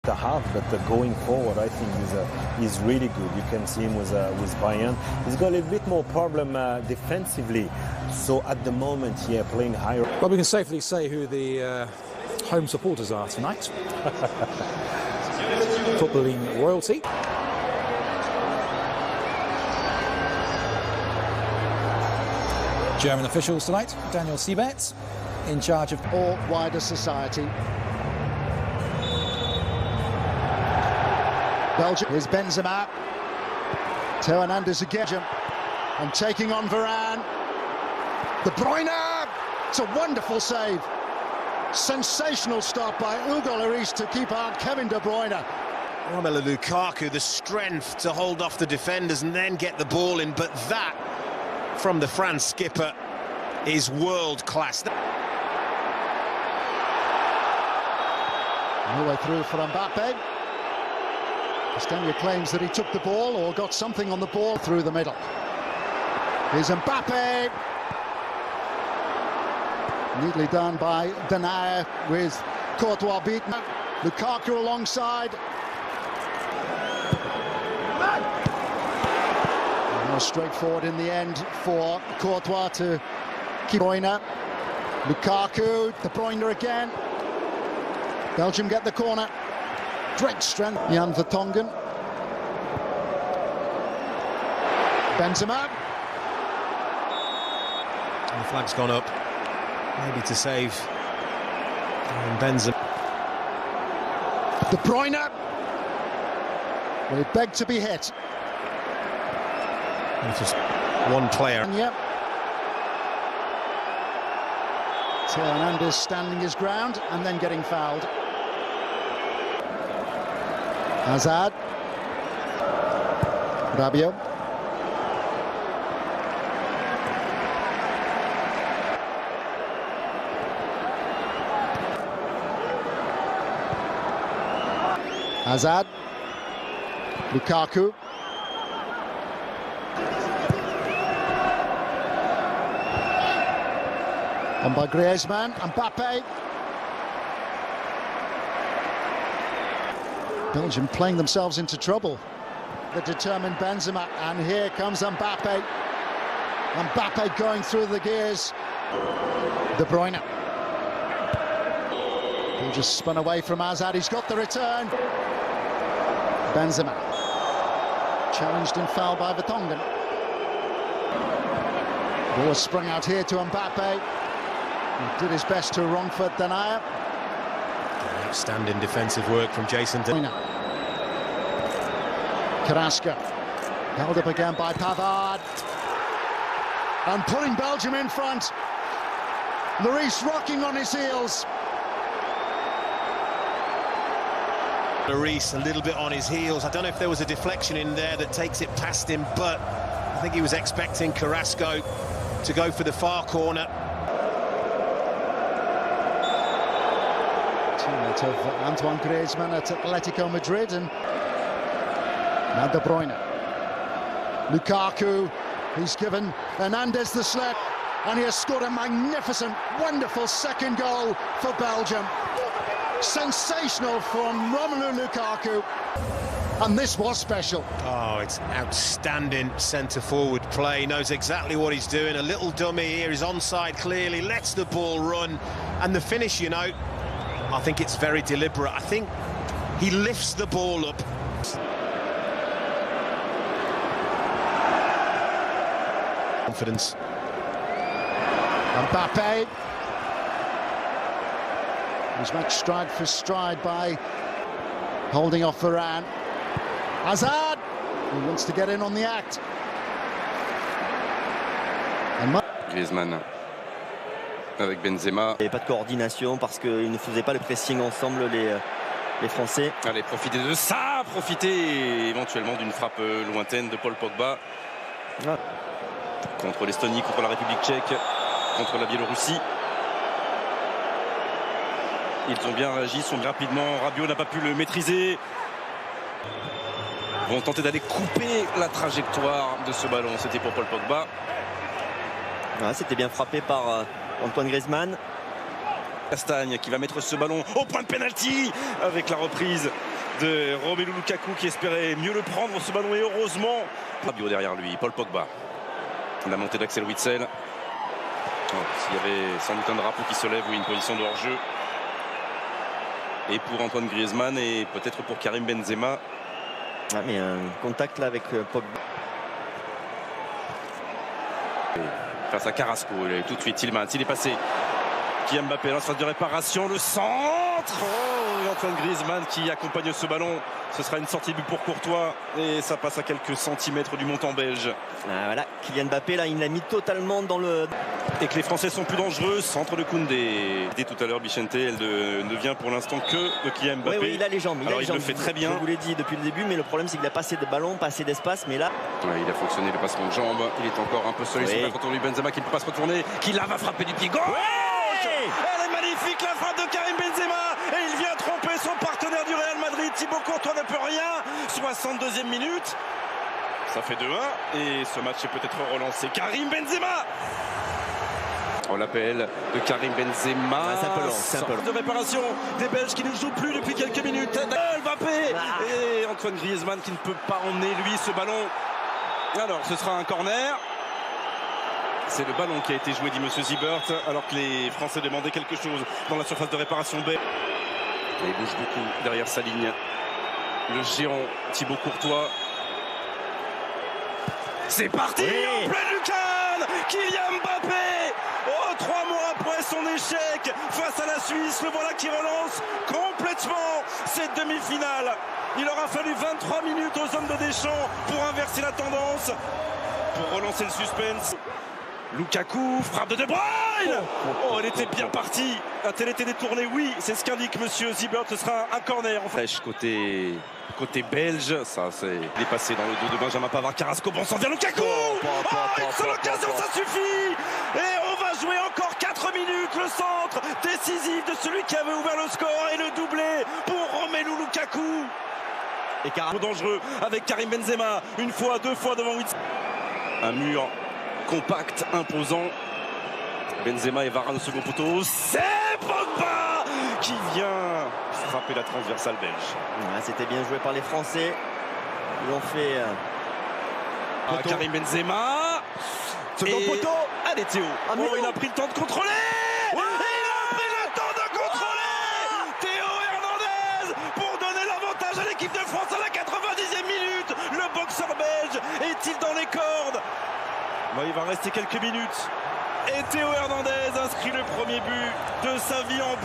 the half, but going forward, I think he's really good. You can see him with Bayern. He's got a little bit more problem defensively. So at the moment, yeah, playing higher. Well, we can safely say who the home supporters are tonight. Footballing royalty. German officials tonight, Daniel Siebert, in charge of all wider society. Belgium. Here's Benzema. Theo Hernandez again. And taking on Varane. De Bruyne! It's a wonderful save. Sensational stop by Hugo Lloris to keep out Kevin De Bruyne. Romelu Lukaku, the strength to hold off the defenders and then get the ball in, but that from the France skipper is world class. No way through for Mbappe. Castagna claims that he took the ball or got something on the ball through the middle. Here's Mbappe. Neatly done by Denayer with Courtois beaten. Lukaku alongside. More straightforward in the end for Courtois to keep De Bruyne. Lukaku, De Bruyne again. Belgium get the corner. Great strength. Jan Vertonghen. Benzema. And the flag's gone up. Maybe to save Benzema. De Bruyne. They beg to be hit. It's just one player. And yep. Theo Hernandez standing his ground and then getting fouled. Hazard. Rabiot. Hazard. Lukaku. And by Griezmann, Mbappe. Belgium playing themselves into trouble. The determined Benzema, and here comes Mbappe. Mbappe going through the gears. De Bruyne. He just spun away from Hazard, he's got the return. Benzema. Challenged and fouled by Vertonghen. Ball sprung out here to Mbappe. He did his best to wrong foot Denayer. Outstanding defensive work from Jason Denayer. Carrasco. Held up again by Pavard. And putting Belgium in front. Lloris rocking on his heels. Lloris a little bit on his heels. I don't know if there was a deflection in there that takes it past him, but I think he was expecting Carrasco to go for the far corner. Teammate of Antoine Griezmann at Atletico Madrid, and now De Bruyne. Lukaku, he's given Hernandez the slip, and he has scored a magnificent, wonderful second goal for Belgium. Sensational from Romelu Lukaku, and this was special. Oh, it's outstanding centre-forward play. Knows exactly what he's doing. A little dummy here, he's onside clearly, lets the ball run, and the finish, you know, I think it's very deliberate. I think he lifts the ball up. Confidence. Mbappe. He's matched stride for stride by holding off Varane. Hazard, he wants to get in on the act. And Griezmann avec Benzema. Il n'y avait pas de coordination parce qu'ils ne faisaient pas le pressing ensemble, les Français. Allez, profitez de ça, profitez éventuellement d'une frappe lointaine de Paul Pogba. Ah. Contre l'Estonie, contre la République tchèque, contre la Biélorussie. Ils ont bien réagi, sont rapidement. Rabiot n'a pas pu le maîtriser. Ils vont tenter d'aller couper la trajectoire de ce ballon. C'était pour Paul Pogba. Ah, c'était bien frappé par Antoine Griezmann. Castagne qui va mettre ce ballon au point de pénalty avec la reprise de Romelu Lukaku qui espérait mieux le prendre ce ballon et heureusement Rabiot derrière lui, Paul Pogba, la montée d'Axel Witsel. S'il y avait sans doute un drapeau qui se lève ou une position de hors-jeu, et pour Antoine Griezmann et peut-être pour Karim Benzema. Ah, mais un contact là avec Pogba. Face à Carrasco, il est tout de suite Tielemans, il est passé. Kylian Mbappé, là, phase de réparation, le centre. Et Antoine Griezmann qui accompagne ce ballon. Ce sera une sortie de but pour Courtois et ça passe à quelques centimètres du montant belge. Ah, voilà, Kylian Mbappé là, il l'a mis totalement dans le. Et que les Français sont plus dangereux, centre de Koundé. Dès tout à l'heure, Bichente, elle ne vient pour l'instant que de Kylian Mbappé. Oui, il a les jambes. Alors il le fait très bien. Je vous l'ai dit depuis le début, mais le problème c'est qu'il a pas assez de ballons, pas assez d'espace. Mais là, ouais, il a fonctionné le passement de jambes. Il est encore un peu seul. Il se retourner Benzema qui ne peut pas se retourner. Qui là va frapper du pied gauche. Elle est magnifique la frappe de Karim Benzema. Et il vient tromper son partenaire du Real Madrid. Thibaut Courtois ne peut rien. 62e minute. Ça fait 2-1. Et ce match est peut-être relancé. Karim Benzema. On l'appelle de Karim Benzema. C'est un peu lent. C'est un peu lent. De réparation des Belges qui ne jouent plus depuis quelques minutes. Mbappé et Antoine Griezmann qui ne peut pas emmener lui ce ballon. Alors ce sera un corner. C'est le ballon qui a été joué, dit Monsieur Zibert, alors que les Français demandaient quelque chose dans la surface de réparation B. Il bouge beaucoup derrière sa ligne. Le géant Thibaut Courtois. C'est parti en pleine lucarne. Kylian Mbappé. Oh, 3 mois après son échec face à la Suisse, le voilà qui relance complètement cette demi-finale. Il aura fallu 23 minutes aux hommes de Deschamps pour inverser la tendance, pour relancer le suspense. Lukaku, frappe de De Bruyne. Oh, elle était bien partie. A-t-elle été détournée? Oui, c'est ce qu'indique Monsieur Zibert. Ce sera un corner. Fraîche côté belge. Ça, c'est dépassé dans le dos de Benjamin Pavard. Carrasco, bon sang vers Lukaku. Une seule occasion, ça suffit. Et on va jouer encore 4 minutes. Le centre décisif de celui qui avait ouvert le score et le doublé pour Romelu Lukaku. Et Carrasco dangereux avec Karim Benzema. Une fois, 2 fois devant Witz. Un mur compact, imposant. Benzema et Varane au second poteau. C'est Pogba qui vient frapper la transversale belge. Ouais, c'était bien joué par les Français. Ils l'ont fait. Karim Benzema. Second poteau. Allez Théo. Il a pris le temps de contrôler. Il a pris le temps de contrôler. Théo Hernandez pour donner l'avantage à l'équipe de France à la 90e minute. Le boxeur belge est-il dans les cordes? Il va rester quelques minutes. Et Théo Hernandez inscrit le premier but de sa vie en